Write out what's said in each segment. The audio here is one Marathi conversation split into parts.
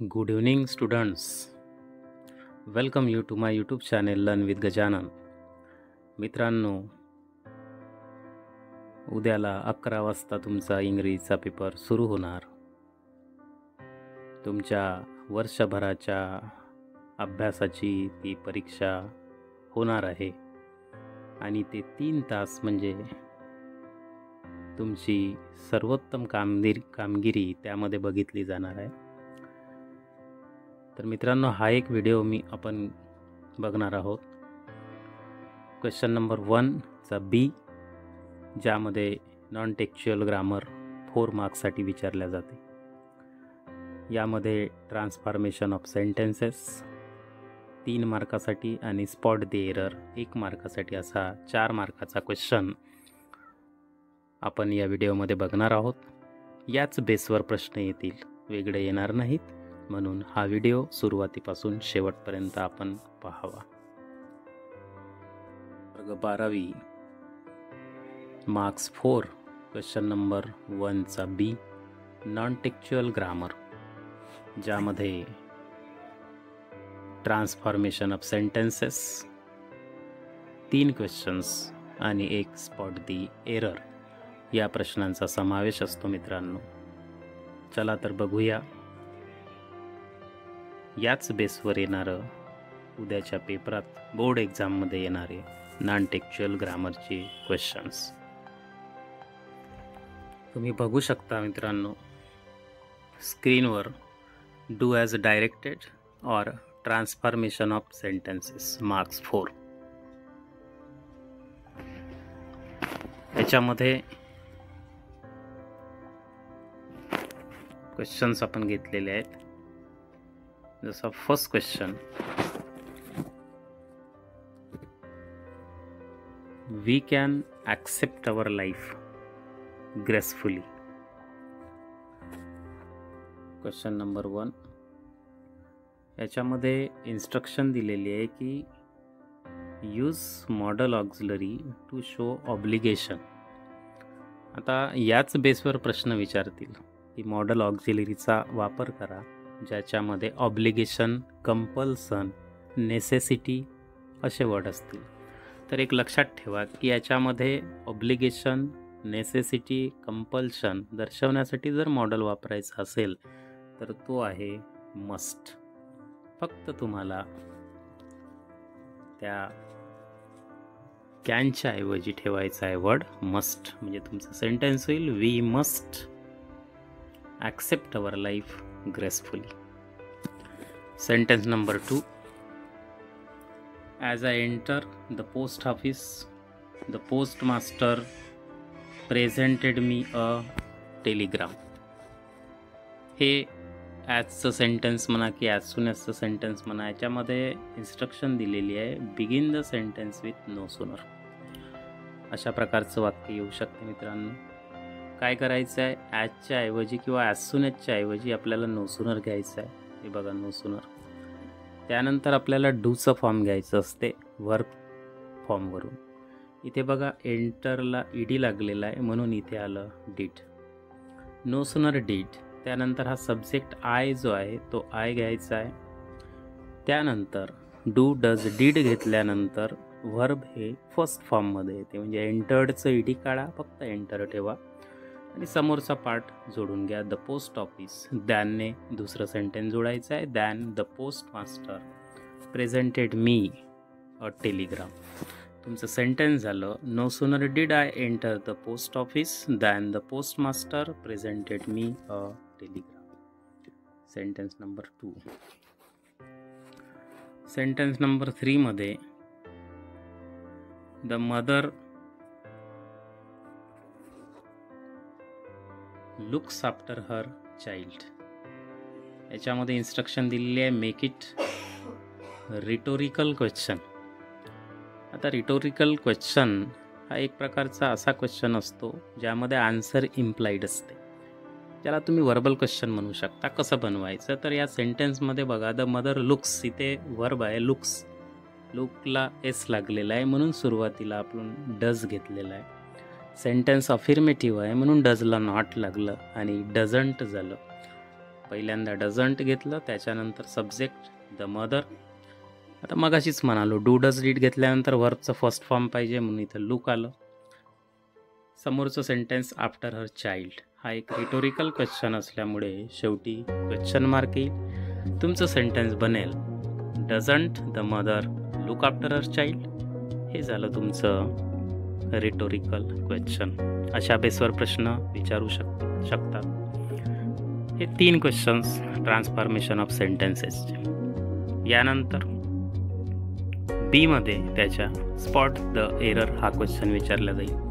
Good evening, students. Welcome you to my YouTube channel Learn with Gajanan. मित्रांनो, उद्याला 11 वाजता तुमचा इंग्रजीचा पेपर सुरू होणार. तुमच्या वर्षभराच्या अभ्यासाची ती परीक्षा होणार आहे आणि ते 3 तास म्हणजे तुमची सर्वोत्तम कामगिरी त्यामध्ये बघितली जाणार आहे. तर मित्रांनो, हा एक व्हिडिओ आपण बघणार आहोत. क्वेश्चन नंबर 1 चा बी, ज्यामध्ये नॉन टेक्स्च्युअल ग्रामर 4 मार्क्ससाठी विचारल्या जाते. यामध्ये ट्रान्सफॉर्मेशन ऑफ सेंटेन्सेस 3 मार्कासाठी आणि स्पॉट द एरर 1 मार्कासाठी असा 4 मार्काचा क्वेश्चन आपण या व्हिडिओमध्ये बघणार आहोत. याच बेसवर प्रश्न येतील, वेगळे येणार नाहीत. म्हणून हा व्हिडिओ सुरुवातीपासून शेवटपर्यंत आपण पाहावा. वर्ग 12वी मार्क्स 4 क्वेश्चन नंबर 1 चा बी, नॉन टेक्स्च्युअल ग्रामर, ज्यामध्ये ट्रान्सफॉर्मेशन ऑफ सेंटेन्सेस 3 क्वेश्चन्स आणि 1 स्पॉट दी एरर या प्रश्नांचा समावेश असतो. मित्रांनो, चला तर बघूया याच बेसवर येणारं उद्याच्या पेपरात बोर्ड एक्झाममध्ये येणारे नॉन टेक्स्च्युअल ग्रामरचे क्वेश्चन्स तुम्ही बघू शकता. मित्रांनो, स्क्रीनवर do as directed or transformation of sentences marks 4. याच्यामध्ये क्वेश्चन्स आपण घेतलेले आहेत. जसा first question, we can accept our life gracefully. Question number 1, याच्यामध्ये इन्स्ट्रक्शन दिलेली आहे की use modal auxiliary to show obligation. आता याच बेसवर प्रश्न विचारतील की मॉडल ऑक्झिलरीचा वापर करा ज्याच्यामध्ये ऑब्लिगेशन, कंपल्सन, नेसेसिटी असे वर्ड असतील. तर एक लक्षात ठेवा की याच्यामध्ये ऑब्लिगेशन, नेसेसिटी, कंपल्शन दर्शवण्यासाठी जर मॉडल वापरायचा असेल तर तो आहे मस्ट. फक्त तुम्हाला त्या कॅनच्या ऐवजी ठेवायचा आहे वर्ड मस्ट. म्हणजे तुमचं सेंटेन्स होईल we must accept our life gracefully. Sentence number 2, as I enter the post office, the postmaster presented me a telegram. हे ॲजचं सेंटेन्स म्हणा की ॲज सून ॲजचं सेंटेन्स म्हणा, याच्यामध्ये इन्स्ट्रक्शन दिलेली आहे begin the sentence with no sooner. अशा प्रकारचं वाक्य येऊ शकते. मित्रांनो, काय करायचं आहे, ॲजच्या ऐवजी किंवा ॲज सून ॲजच्या ऐवजी आपल्याला नो सूनर घ्यायचं आहे. हे बघा, नो सूनर. त्यानंतर आपल्याला डूचं फॉर्म घ्यायचं असते वर्ब फॉर्मवरून. इथे बघा एंटरला ईडी लागलेला आहे म्हणून इथे आलं डीड. No sooner did. त्यानंतर हा सब्जेक्ट आय जो आहे तो आय घ्यायचा आहे. त्यानंतर डू, डज, डीड घेतल्यानंतर वर्ब हे फर्स्ट फॉर्ममध्ये येते. म्हणजे एंटर्डचं ईडी काढा, फक्त एंटर ठेवा आणि समोरचा पार्ट जोडून घ्या. द पोस्ट ऑफिस, दॅनने दुसरं सेंटेन्स जोडायचं आहे. Than the post master presented me a telegram. तुमचं सेंटेन्स झालं no sooner did I enter the post office than the post master presented me a telegram. Sentence number 2. Sentence number 3 मध्ये the mother looks after her child. याच्यामध्ये इन्स्ट्रक्शन दिलेली आहे मेक इट रिटोरिकल क्वेश्चन. आता रिटोरिकल क्वेश्चन हा एक प्रकारचा असा क्वेश्चन असतो ज्यामध्ये आन्सर इम्प्लाइड असते, ज्याला तुम्ही वर्बल क्वेश्चन म्हणू शकता. कसं बनवायचं, तर या सेंटेन्समध्ये बघा द मदर लुक्स, इथे वर्ब आहे लुक्स. लुकला एस लागलेला आहे म्हणून सुरुवातीला आपण डज घेतलेला आहे. सेंटेन्स अफिर्मेटिव्ह आहे म्हणून डजला नॉट लागलं आणि डझंट झालं. पहिल्यांदा डझंट घेतलं, त्याच्यानंतर सब्जेक्ट द मदर. आता मगाशीच म्हणालो डू डज डीड घेतल्यानंतर वर्बचं फर्स्ट फॉर्म पाहिजे म्हणून इथं लुक आलं. समोरचं सेंटेन्स आफ्टर हर चाइल्ड हा एक रिटोरिकल क्वेश्चन असल्यामुळे शेवटी क्वेश्चन मार्क येईल. तुमचं सेंटेन्स बनेल doesn't the mother look after her child. हे झालं तुमचं रिटोरिकल क्वेश्चन. अशा बेसवर प्रश्न विचारू शकतात. हे 3 क्वेश्चन्स ट्रान्सफॉर्मेशन ऑफ सेंटेन्सेसचे. यानंतर बीमध्ये त्याच्या स्पॉट द एरर हा क्वेश्चन विचारला जाईल.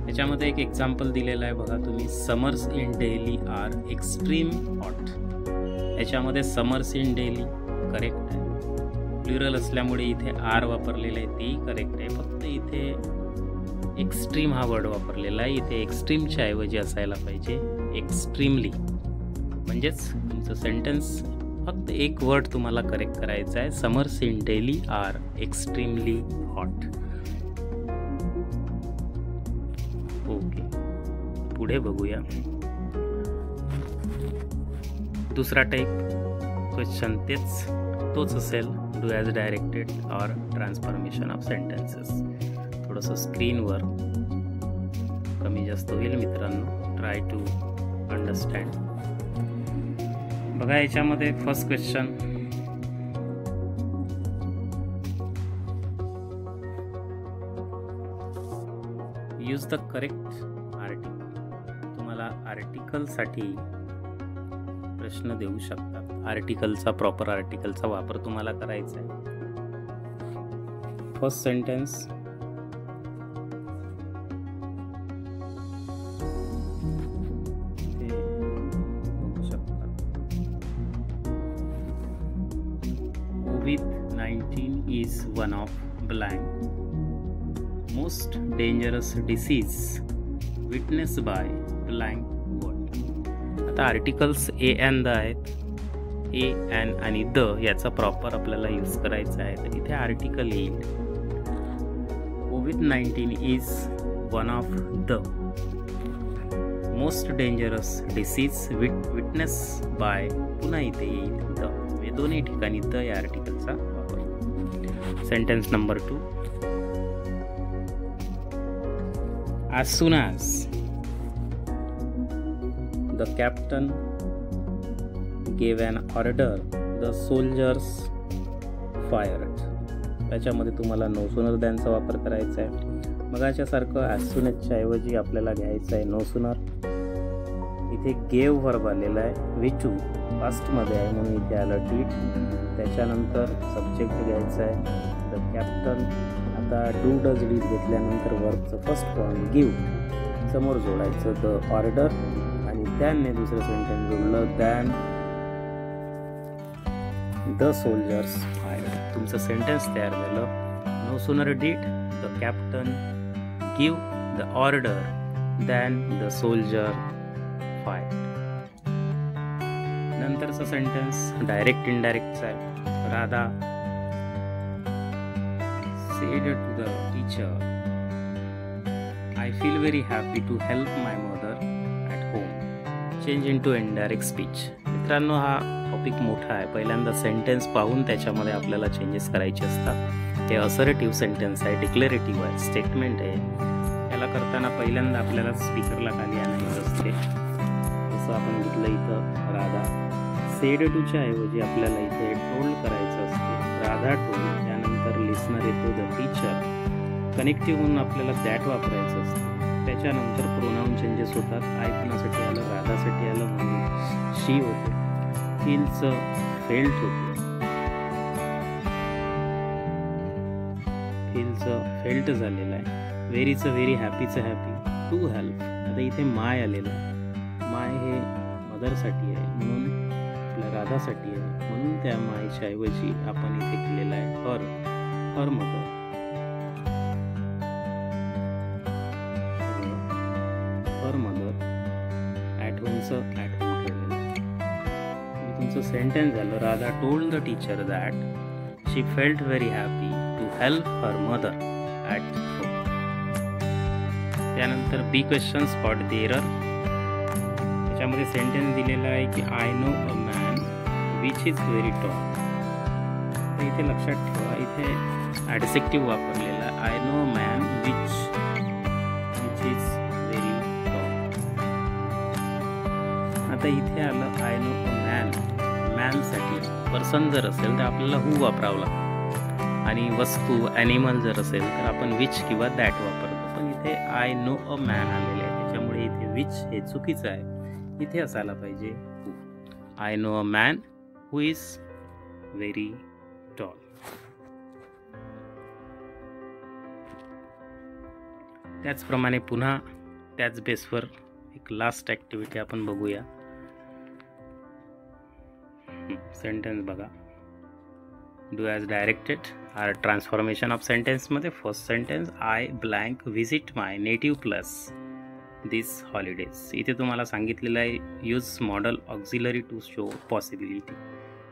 याच्यामध्ये एक एक्झाम्पल दिलेलं आहे बघा तुम्ही. Summers in Delhi are extreme hot. याच्यामध्ये समर्स इन डेली करेक्ट आहे. प्लुरल असल्यामुळे इथे आर वापरलेलं आहे तेही करेक्ट आहे. फक्त इथे एक्स्ट्रीम हा वर्ड वापरलेला आहे. इथे एक्स्ट्रीमच्या ऐवजी असायला पाहिजे एक्स्ट्रीमली. म्हणजेच तुमचं सेंटेन्स फक्त एक वर्ड तुम्हाला करेक्ट करायचं आहे. Summers in Delhi are extremely hot. Okay, पुढे बघूया. दुसरा टाईप क्वेश्चन तोच असेल. Do as directed or transformation of sentences. थोडंसं स्क्रीनवर कमी जास्त होईल मित्रांनो. Try to understand. बघा याच्यामध्ये first question use the correct article. तुम्हाला आर्टिकलसाठी प्रश्न देऊ शकतात. आर्टिकलचा प्रॉपर आर्टिकलचा वापर तुम्हाला करायचा आहे. First sentence COVID-19 is one of blank most dangerous disease witnessed by blank world. आता आर्टिकल्स ए अँड द आहेत. ए अँड आणि द याचा प्रॉपर आपल्याला यूज करायचा आहे. तर इथे आर्टिकल येईल COVID-19 is one of the most dangerous disease witness bye. पुन्हा इथे येईल द. दोन्ही ठिकाणी द या आर्टिकलचा वापर. Sentence number 2. As soon as the captain gave an order, the soldiers fired. त्याच्यामध्ये तुम्हाला नो सुनर दॅनचा वापर करायचा आहे. मगाच्यासारखं ॲज सून ॲजच्या ऐवजी आपल्याला घ्यायचं आहे नो सुनर. इथे गेव वर्ब आलेला आहे. विचू पास्टमध्ये आहे म्हणून इथे आलं डीड. त्याच्यानंतर सब्जेक्ट घ्यायचा आहे द कॅप्टन. आता डू डज डीड घेतल्यानंतर वर्बचं फर्स्ट फॉर्म गिव्ह समोर जोडायचं द ऑर्डर आणि त्याने दुसरं सेंटेन्स जोडलं दॅन द सोल्जर्स फायर्ड. तुमचं सेंटेन्स तयार झालं. No sooner did the captain give the order than the soldier fired. नंतरचा सेंटेन्स डायरेक्ट इनडायरेक्टचा आहे. Radha said to the teacher, I feel very happy to help my mother at home. Change into indirect speech. मित्रांनो हा टॉपिक मोठा आहे. पहिल्यांदा सेंटेन्स पाहून त्याच्यामध्ये आपल्याला चेंजेस करायचे असतात. हे असर्टिव्ह सेंटेन्स आहे, डिक्लेरेटिव्ह आहे, स्टेटमेंट आहे. याला करताना पहिल्यांदा आपल्याला स्पीकरला खाली आणायचं असते. जसं आपण घेतलं इथं राधा. सेड टूच्या ऐवजी आपल्याला इथे टोल्ड करायचं असते. राधा टोल्ड. त्यानंतर लिसनर येतो द टीचर. कनेक्टिव्ह म्हणून आपल्याला दॅट वापरायचं असतं. त्याच्यानंतर प्रोनाऊन चेंजेस होतात. आय कुणासाठी आलं, राधासाठी आलं म्हणून शी होते. फीलचं फेल्ट होते. फीलचं फेल्ट झालेलं आहे. व्हेरीचं व्हेरी, हॅपीचं हॅपी. To help. आता इथे माय आलेलं आहे. माय हे मदरसाठी आहे म्हणून आपल्या राधासाठी आहे म्हणून त्या मायच्या ऐवजी आपण इथे केलेलं आहे her. Her mother. Her mother at होमचं ॲट होम ठेवलेलं आहे. तुमचं सेंटेन्स झालं Radha told the teacher that she felt very happy to help her mother at home. त्यानंतर B question spot the error. त्याच्यामध्ये सेंटेन्स दिलेला आहे की I know a man which is very tall. तर इथे लक्षात ठेवा, इथे ॲडजेक्टिव्ह वापरलेला आहे, I know a man which is very tall. आता इथे आलं आय नो अ मॅन. मॅनसाठी पर्सन जर असेल तर आपल्याला हू वापरावं लागतं, आणि वस्तू ॲनिमल जर असेल तर आपण विच किंवा दॅट वापरतो. पण इथे आय नो अ मॅन आलेले आहे, त्याच्यामुळे इथे विच हे चुकीचं आहे. इथे असायला पाहिजे who. I know a man who is very tall. त्याचप्रमाणे पुन्हा त्याच बेसवर एक लास्ट ॲक्टिव्हिटी आपण बघूया. सेंटेन्स बघा. Do as directed or transformation of सेंटेन्समध्ये first sentence I blank visit my native place this holidays. इथे तुम्हाला सांगितलेलं आहे use modal auxiliary to show possibility.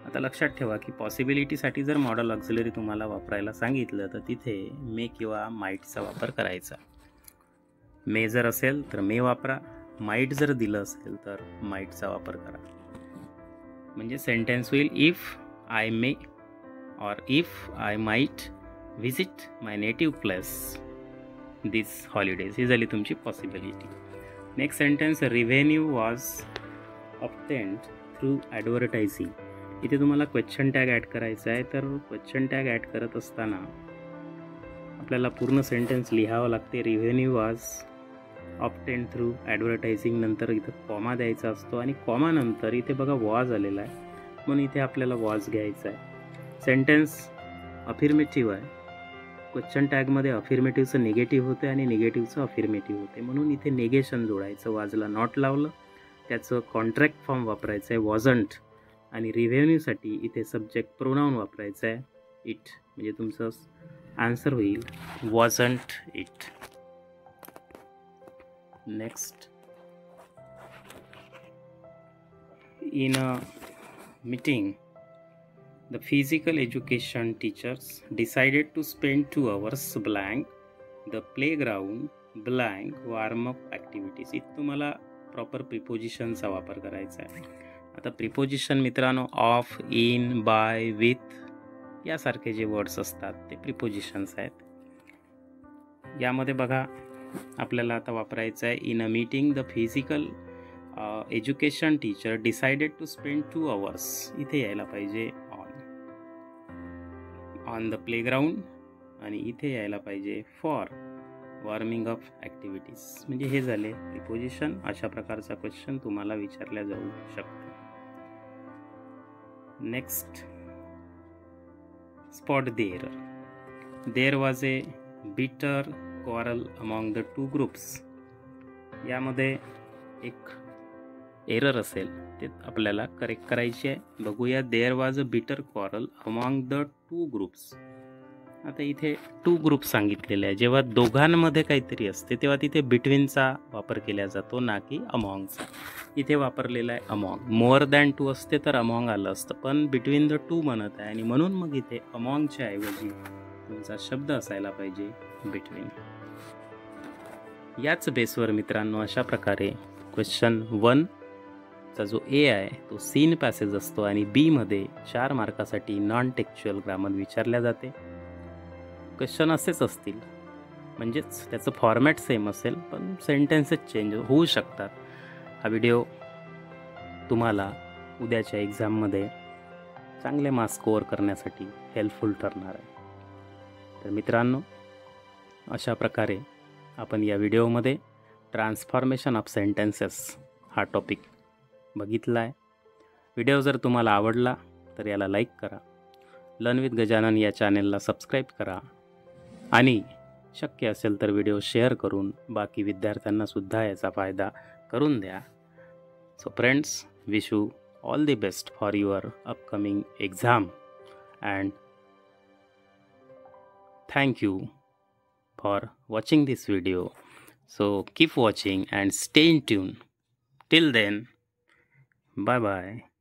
आता लक्षात ठेवा की पॉसिबिलिटीसाठी जर मॉडल ऑक्झिलरी तुम्हाला वापरायला सांगितलं तर तिथे मे किंवा माईटचा वापर करायचा. मे जर असेल तर मे वापरा, माईट जर दिलं असेल तर माईटचा वापर करा. म्हणजे सेंटेन्स होईल if I may or if I might visit my native place this holidays. ही झाली तुमची possibility. Next sentence revenue was obtained through advertising. इथे तुम्हाला क्वेश्चन टॅग ॲड करायचा आहे. तर क्वेश्चन टॅग ॲड करत असताना आपल्याला पूर्ण सेंटेन्स लिहावं लागते. revenue was obtained through advertising नंतर इथं कॉमा द्यायचा असतो, आणि कॉमा नंतर इथे बघा वॉज आलेला आहे, म्हणून इथे आपल्याला वॉज घ्यायचा आहे. सेंटेन्स अफिर्मेटिव्ह आहे. क्वेश्चन टॅगमध्ये अफिर्मेटिव्हचं निगेटिव्ह होते आणि निगेटिव्हचं अफिर्मेटिव्ह होते, म्हणून इथे निगेशन जोडायचं. वाजला नॉट लावलं, त्याचं कॉन्ट्रॅक्ट फॉर्म वापरायचं आहे वॉजंट, आणि रिव्हेन्यूसाठी इथे सब्जेक्ट प्रोनाऊन वापरायचं आहे इट. म्हणजे तुमचं आन्सर होईल wasn't it. Next, in a meeting the physical education teachers decided to spend 2 hours blank the playground blank warm up activities. इथे तुम्हाला प्रॉपर प्रिपोजिशनचा वापर करायचा आहे. आता प्रिपोजिशन मित्रांनो ऑफ, इन, बाय, विथ यासारखे जे वर्ड्स असतात ते प्रिपोजिशन्स आहेत. यामध्ये बघा आपल्याला आता वापरायचं आहे in a meeting the physical education teacher decided to spend 2 hours. इथे यायला पाहिजे ऑन द प्लेग्राऊंड, आणि इथे यायला पाहिजे फॉर वॉर्मिंग अप ॲक्टिव्हिटीज. म्हणजे हे झाले प्रिपोजिशन. अशा प्रकारचा क्वेश्चन तुम्हाला विचारला जाऊ शकतो. Next, spot there. There was a bitter quarrel among the 2 groups. यामध्ये एक एरर असेल ते आपल्याला करेक्ट करायची आहे. बघूया. There was a bitter quarrel among the 2 groups. आता इथे 2 ग्रुप सांगितलेले आहे. जेव्हा दोघांमध्ये काहीतरी असते तेव्हा तिथे बिटवीनचा वापर केला जातो, ना की अमॉंगचा. इथे वापरलेला आहे अमॉंग. मोर दॅन 2 असते तर अमॉंग आलं असतं, पण बिटवीन द 2 म्हणत आहे, आणि म्हणून मग इथे अमॉंगच्या ऐवजी तुमचा शब्द असायला पाहिजे बिटवीन. याच बेसवर मित्रांनो अशा प्रकारे क्वेश्चन 1 चा जो ए आहे तो सीन पॅसेज असतो, आणि बी मध्ये 4 मार्कासाठी नॉन टेक्च्युअल ग्रामर विचारल्या जाते. क्वेश्चन असेच असतील, म्हणजेच त्याचं फॉर्मॅट सेम असेल, पण सेंटेन्सेस चेंज होऊ शकतात. हा व्हिडिओ तुम्हाला उद्याच्या एक्झाममध्ये चांगले मार्क्स स्कोअर करण्यासाठी हेल्पफुल ठरणार आहे. तर मित्रांनो, अशा प्रकारे आपण या व्हिडिओमध्ये ट्रान्सफॉर्मेशन ऑफ सेंटेन्सेस हा टॉपिक बघितला आहे. व्हिडिओ जर तुम्हाला आवडला तर याला लाईक करा, लर्न विथ गजानन या चॅनेलला सबस्क्राईब करा, आणि शक्य असेल तर व्हिडिओ शेअर करून बाकी विद्यार्थ्यांनासुद्धा याचा फायदा करून द्या. So friends, wish you all the best for your upcoming exam, and thank you for watching this video. So keep watching and stay in tune. Till then, bye bye.